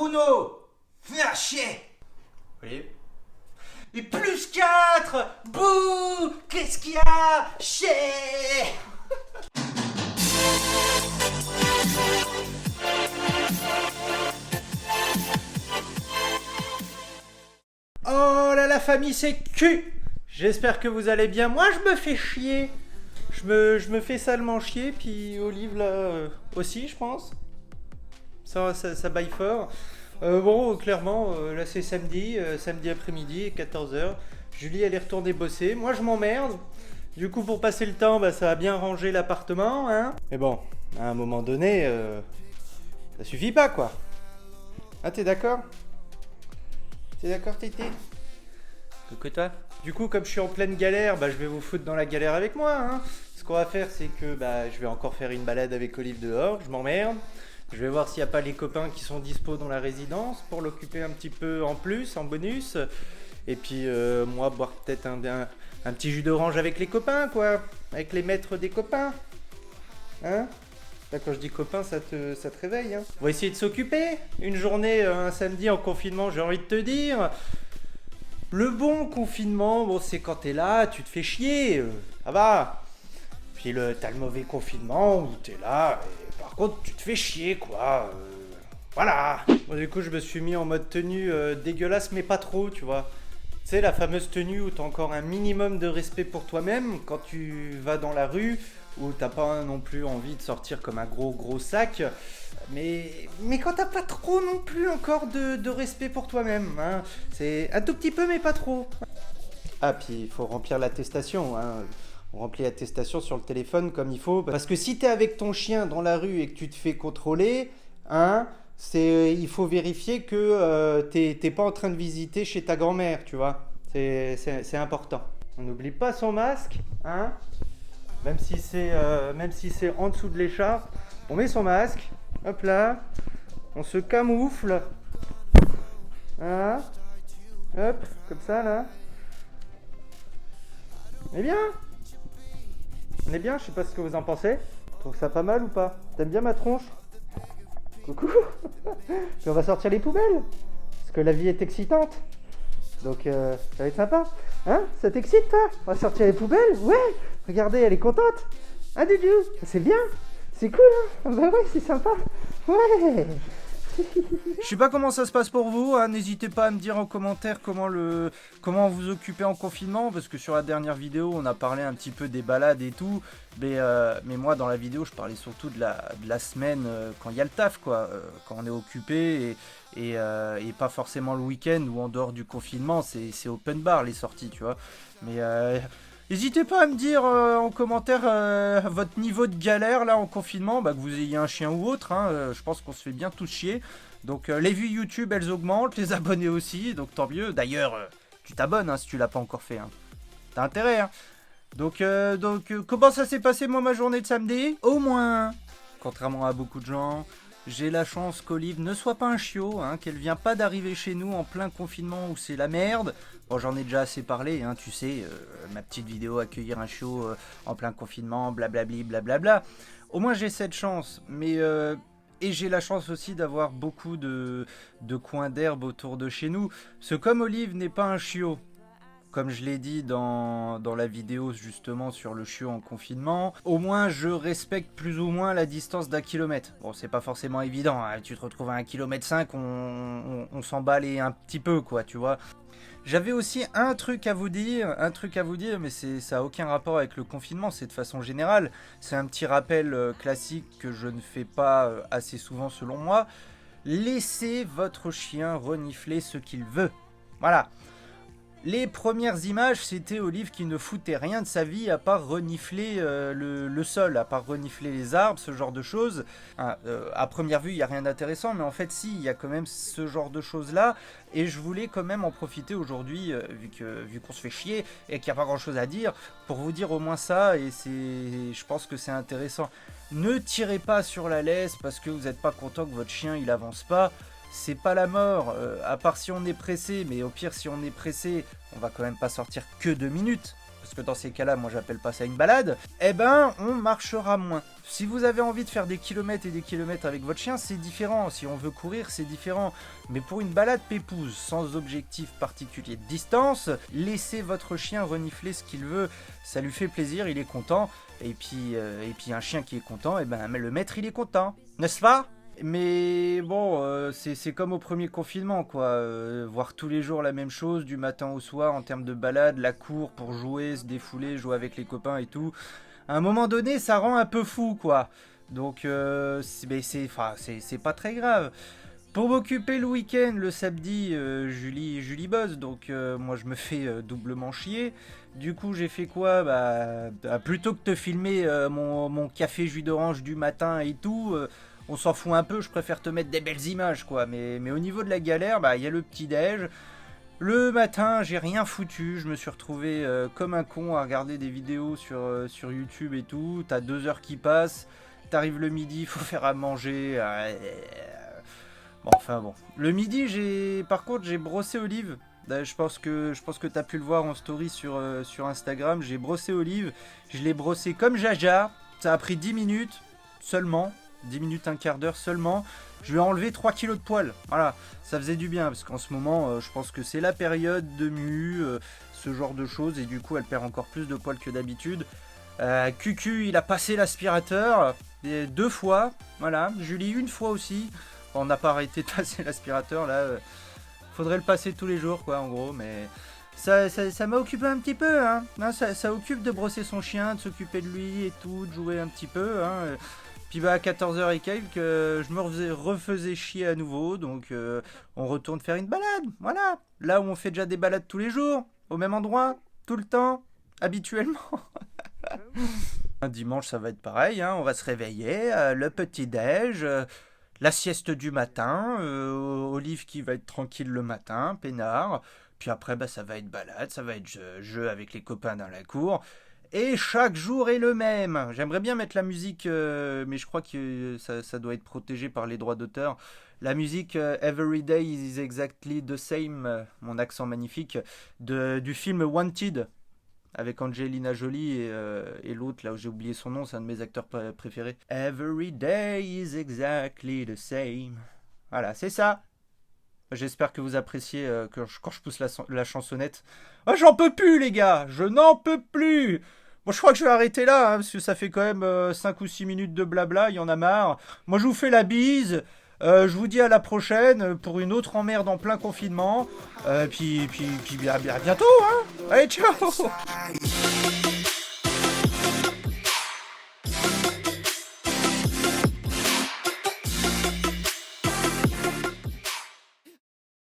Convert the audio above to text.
Bruno. Ah, chier. Oui. Et plus 4. Bouh. Qu'est-ce qu'il y a? Chier. Oh là la famille c'est cul. J'espère que vous allez bien. Moi je me fais chier. Je me fais salement chier. Puis Olive là aussi je pense. Ça baille fort. Bon clairement là c'est samedi après-midi 14h. Julie elle est retournée bosser. Moi je m'emmerde. Du coup pour passer le temps ça va bien ranger l'appartement hein. Mais bon à un moment donné ça suffit pas quoi. Ah t'es d'accord? T'es d'accord Tété? Que toi? Du coup, comme je suis en pleine galère, je vais vous foutre dans la galère avec moi. Hein. Ce qu'on va faire, c'est que je vais encore faire une balade avec Olive dehors. Je m'emmerde. Je vais voir s'il n'y a pas les copains qui sont dispo dans la résidence pour l'occuper un petit peu en plus, en bonus. Et puis, moi, boire peut-être un petit jus d'orange avec les copains, quoi. Avec les maîtres des copains. Hein? Là, quand je dis copain, ça te réveille. Hein. On va essayer de s'occuper. Une journée, un samedi en confinement, j'ai envie de te dire. Le bon confinement, bon, c'est quand t'es là, tu te fais chier, ça va. Puis t'as le mauvais confinement où t'es là, et par contre tu te fais chier quoi. Voilà. Bon, du coup je me suis mis en mode tenue dégueulasse mais pas trop, tu vois. Tu sais la fameuse tenue où t'as encore un minimum de respect pour toi-même quand tu vas dans la rue, où t'as pas non plus envie de sortir comme un gros sac. Mais quand t'as pas trop non plus encore de respect pour toi-même, hein, c'est un tout petit peu mais pas trop. Ah puis il faut remplir l'attestation, hein. On remplit l'attestation sur le téléphone comme il faut. Parce que si t'es avec ton chien dans la rue et que tu te fais contrôler, hein, il faut vérifier que t'es pas en train de visiter chez ta grand-mère, tu vois. C'est important. On n'oublie pas son masque, hein. Même si c'est en dessous de l'écharpe, on met son masque. Hop là, on se camoufle. Hein? Hop, comme ça là. On est bien? On est bien, je sais pas ce que vous en pensez. Tu trouves ça pas mal ou pas? T'aimes bien ma tronche? Coucou. Puis on va sortir les poubelles. Parce que la vie est excitante. Donc ça va être sympa. Hein? Ça t'excite toi? On va sortir les poubelles? Ouais! Regardez, elle est contente. Hein Dudu? C'est bien. C'est cool, hein? Bah ouais, c'est sympa. Ouais. Je sais pas comment ça se passe pour vous, hein. N'hésitez pas à me dire en commentaire comment vous occupez en confinement, parce que sur la dernière vidéo on a parlé un petit peu des balades et tout, mais moi dans la vidéo je parlais surtout de la semaine quand il y a le taf quoi, quand on est occupé et pas forcément le week-end ou en dehors du confinement, c'est open bar les sorties tu vois, mais n'hésitez pas à me dire en commentaire votre niveau de galère là en confinement, que vous ayez un chien ou autre, hein, je pense qu'on se fait bien tous chier. Donc les vues YouTube elles augmentent, les abonnés aussi, donc tant mieux. D'ailleurs, tu t'abonnes hein, si tu l'as pas encore fait. Hein. T'as intérêt. Hein. Donc comment ça s'est passé moi ma journée de samedi? Au moins, contrairement à beaucoup de gens, j'ai la chance qu'Olive ne soit pas un chiot, hein, qu'elle vient pas d'arriver chez nous en plein confinement où c'est la merde. Bon, j'en ai déjà assez parlé, hein, tu sais, ma petite vidéo accueillir un chiot en plein confinement, blablabli, blablabla. Au moins j'ai cette chance, mais et j'ai la chance aussi d'avoir beaucoup de coins d'herbe autour de chez nous. Parce que comme Olive n'est pas un chiot, comme je l'ai dit dans la vidéo justement sur le chiot en confinement, au moins je respecte plus ou moins la distance d'1 kilomètre. Bon, c'est pas forcément évident, hein. Tu te retrouves à 1,5 km, on s'emballe un petit peu quoi, tu vois. J'avais aussi un truc à vous dire, mais ça n'a aucun rapport avec le confinement, c'est de façon générale. C'est un petit rappel classique que je ne fais pas assez souvent selon moi. Laissez votre chien renifler ce qu'il veut. Voilà. Les premières images, c'était Olive qui ne foutait rien de sa vie à part renifler le sol, à part renifler les arbres, ce genre de choses. À première vue, il n'y a rien d'intéressant, mais en fait, si, il y a quand même ce genre de choses-là. Et je voulais quand même en profiter aujourd'hui, vu qu'on se fait chier et qu'il n'y a pas grand-chose à dire, pour vous dire au moins ça, et je pense que c'est intéressant. Ne tirez pas sur la laisse parce que vous n'êtes pas content que votre chien il avance pas. C'est pas la mort, à part si on est pressé, mais au pire si on est pressé, on va quand même pas sortir que 2 minutes. parce que dans ces cas-là, moi j'appelle pas ça une balade, eh ben on marchera moins. Si vous avez envie de faire des kilomètres et des kilomètres avec votre chien, c'est différent. Si on veut courir, c'est différent. Mais pour une balade pépouze, sans objectif particulier de distance, laissez votre chien renifler ce qu'il veut. Ça lui fait plaisir, il est content. Et puis un chien qui est content, eh ben le maître il est content, n'est-ce pas ? Mais bon, c'est comme au premier confinement, quoi. Voir tous les jours la même chose, du matin au soir, en termes de balade, la cour pour jouer, se défouler, jouer avec les copains et tout. À un moment donné, ça rend un peu fou, quoi. Donc, c'est pas très grave. Pour m'occuper le week-end, le samedi, Julie bosse, donc moi je me fais doublement chier. Du coup, j'ai fait quoi ? Plutôt que de te filmer mon café jus d'orange du matin et tout, on s'en fout un peu, je préfère te mettre des belles images, quoi. Mais au niveau de la galère, il y a le petit-déj. Le matin, j'ai rien foutu, je me suis retrouvé comme un con à regarder des vidéos sur YouTube et tout. T'as 2 heures qui passent, t'arrives le midi, faut faire à manger. Bon. Le midi, par contre, j'ai brossé Olive. Je pense que t'as pu le voir en story sur Instagram. J'ai brossé Olive. Je l'ai brossé comme Jaja. Ça a pris 10 minutes seulement. 10 minutes, un quart d'heure seulement. Je lui ai enlevé 3 kilos de poils. Voilà, ça faisait du bien. Parce qu'en ce moment, je pense que c'est la période de mue, ce genre de choses. Et du coup, elle perd encore plus de poils que d'habitude. Cucu, il a passé l'aspirateur 2 fois. Voilà, Julie 1 fois aussi. On n'a pas arrêté de passer l'aspirateur là. Faudrait le passer tous les jours, quoi, en gros. Mais ça m'a occupé un petit peu, hein. Ça occupe de brosser son chien, de s'occuper de lui et tout, de jouer un petit peu, hein. Puis à 14h et quelques, je me refaisais chier à nouveau. Donc on retourne faire une balade. Voilà. Là où on fait déjà des balades tous les jours, au même endroit, tout le temps, habituellement. Un dimanche, ça va être pareil, hein. On va se réveiller, le petit-déj. La sieste du matin, Olive qui va être tranquille le matin, peinard. Puis après, ça va être balade, ça va être jeu avec les copains dans la cour. Et chaque jour est le même. J'aimerais bien mettre la musique, mais je crois que ça doit être protégé par les droits d'auteur. La musique Every Day is Exactly the Same, mon accent magnifique, du film Wanted. Avec Angelina Jolie et l'autre, là où j'ai oublié son nom, c'est un de mes acteurs préférés. Every day is exactly the same. Voilà, c'est ça. J'espère que vous appréciez quand je pousse la chansonnette. Ah, j'en peux plus, les gars. Je n'en peux plus. Bon, je crois que je vais arrêter là, hein, parce que ça fait quand même 5 ou 6 minutes de blabla, il y en a marre. Moi, je vous fais la bise. Je vous dis à la prochaine pour une autre emmerde en plein confinement. Puis à bientôt, hein. Allez, ciao.